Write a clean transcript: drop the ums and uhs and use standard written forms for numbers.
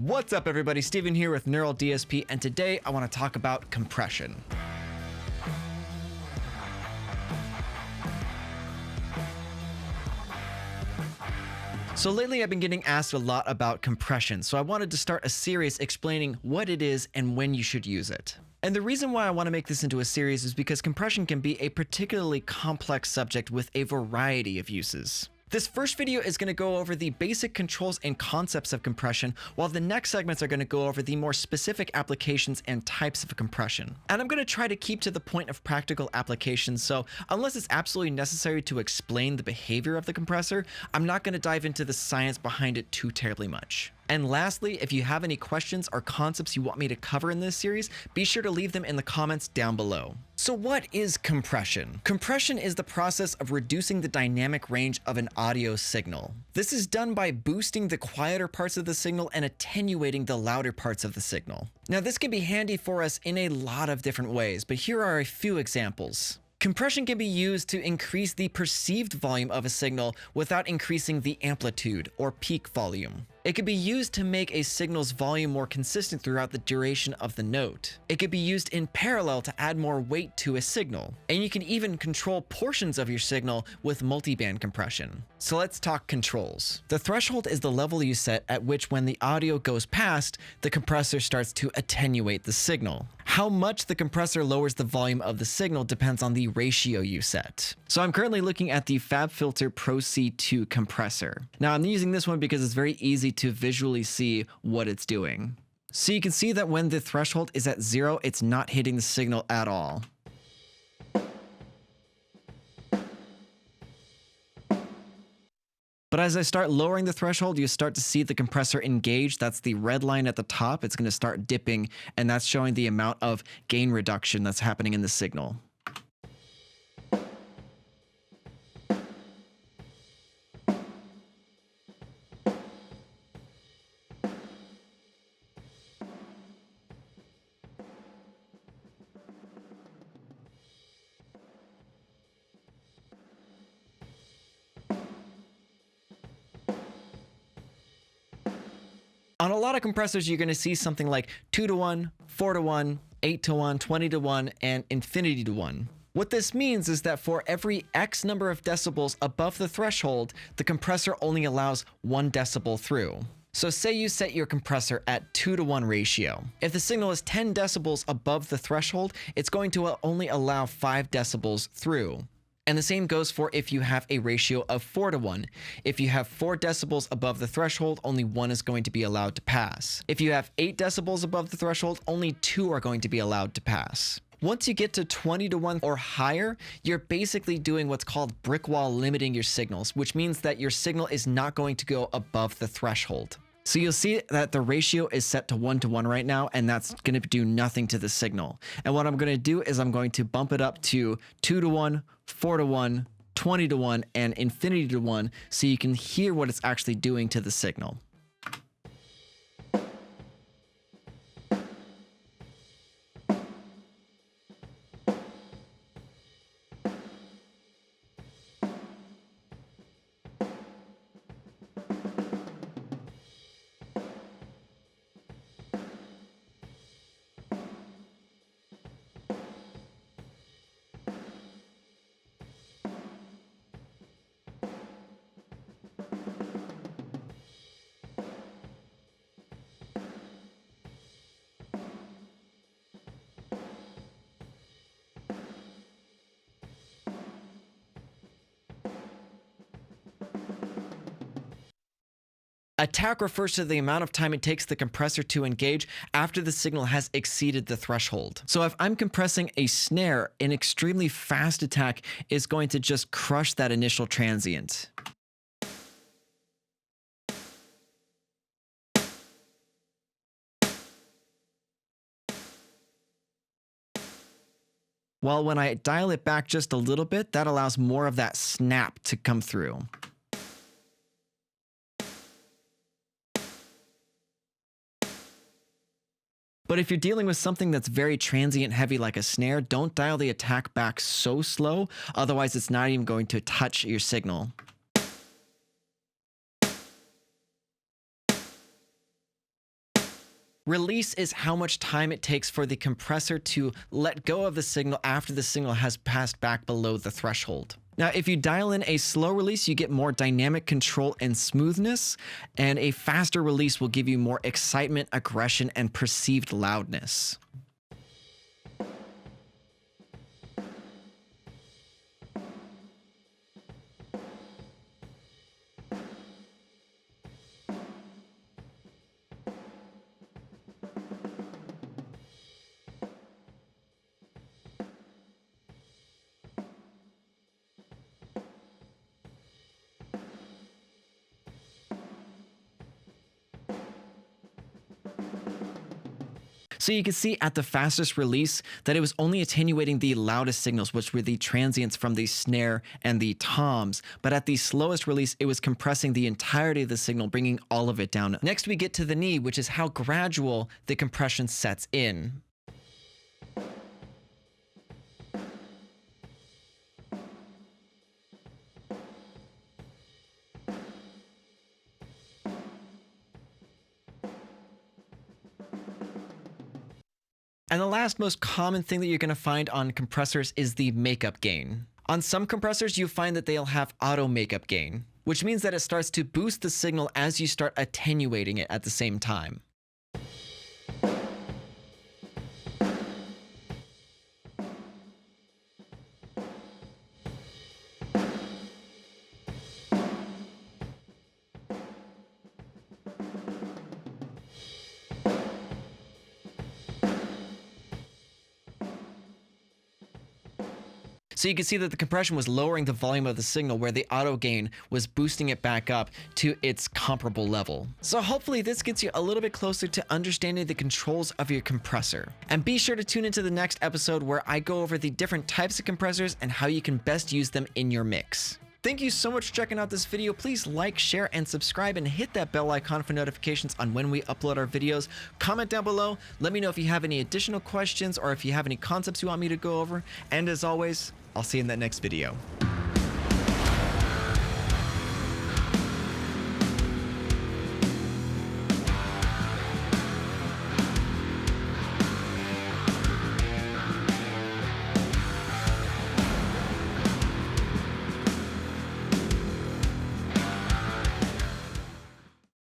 What's up everybody, Steven here with Neural DSP, and today I want to talk about compression. So lately I've been getting asked a lot about compression, so I wanted to start a series explaining what it is and when you should use it. And the reason why I want to make this into a series is because compression can be a particularly complex subject with a variety of uses. This first video is going to go over the basic controls and concepts of compression, while the next segments are going to go over the more specific applications and types of compression. And I'm going to try to keep to the point of practical applications, so unless it's absolutely necessary to explain the behavior of the compressor, I'm not going to dive into the science behind it too terribly much. And lastly, if you have any questions or concepts you want me to cover in this series, be sure to leave them in the comments down below. So what is compression? Compression is the process of reducing the dynamic range of an audio signal. This is done by boosting the quieter parts of the signal and attenuating the louder parts of the signal. Now this can be handy for us in a lot of different ways, but here are a few examples. Compression can be used to increase the perceived volume of a signal without increasing the amplitude or peak volume. It could be used to make a signal's volume more consistent throughout the duration of the note. It could be used in parallel to add more weight to a signal. And you can even control portions of your signal with multiband compression. So let's talk controls. The threshold is the level you set at which when the audio goes past, the compressor starts to attenuate the signal. How much the compressor lowers the volume of the signal depends on the ratio you set. So I'm currently looking at the FabFilter Pro C2 compressor. Now I'm using this one because it's very easy to visually see what it's doing. So you can see that when the threshold is at 0, it's not hitting the signal at all. But as I start lowering the threshold, you start to see the compressor engage. That's the red line at the top. It's going to start dipping, and that's showing the amount of gain reduction that's happening in the signal. On a lot of compressors, you're going to see something like 2-to-1, 4-to-1, 8-to-1, 20-to-1, and infinity to 1. What this means is that for every X number of decibels above the threshold, the compressor only allows 1 decibel through. So say you set your compressor at 2-to-1 ratio. If the signal is 10 decibels above the threshold, it's going to only allow 5 decibels through. And the same goes for if you have a ratio of 4-to-1. If you have 4 decibels above the threshold, only 1 is going to be allowed to pass. If you have 8 decibels above the threshold, only 2 are going to be allowed to pass. Once you get to 20-to-1 or higher, you're basically doing what's called brick wall limiting your signals, which means that your signal is not going to go above the threshold. So you'll see that the ratio is set to 1-to-1 right now, and that's going to do nothing to the signal. And what I'm going to do is I'm going to bump it up to 2-to-1, 4-to-1, 20-to-1, and infinity to 1 so you can hear what it's actually doing to the signal. Attack refers to the amount of time it takes the compressor to engage after the signal has exceeded the threshold. So if I'm compressing a snare, an extremely fast attack is going to just crush that initial transient. While when I dial it back just a little bit, that allows more of that snap to come through. But if you're dealing with something that's very transient heavy like a snare, don't dial the attack back so slow, otherwise it's not even going to touch your signal. Release is how much time it takes for the compressor to let go of the signal after the signal has passed back below the threshold. Now, if you dial in a slow release, you get more dynamic control and smoothness, and a faster release will give you more excitement, aggression, and perceived loudness. So you can see at the fastest release that it was only attenuating the loudest signals, which were the transients from the snare and the toms. But at the slowest release, it was compressing the entirety of the signal, bringing all of it down. Next, we get to the knee, which is how gradual the compression sets in. And the last most common thing that you're going to find on compressors is the makeup gain. On some compressors, you find that they'll have auto makeup gain, which means that it starts to boost the signal as you start attenuating it at the same time. So you can see that the compression was lowering the volume of the signal, where the auto gain was boosting it back up to its comparable level. So hopefully this gets you a little bit closer to understanding the controls of your compressor. And be sure to tune into the next episode where I go over the different types of compressors and how you can best use them in your mix. Thank you so much for checking out this video. Please like, share, and subscribe, and hit that bell icon for notifications on when we upload our videos. Comment down below. Let me know if you have any additional questions or if you have any concepts you want me to go over. And as always, I'll see you in that next video.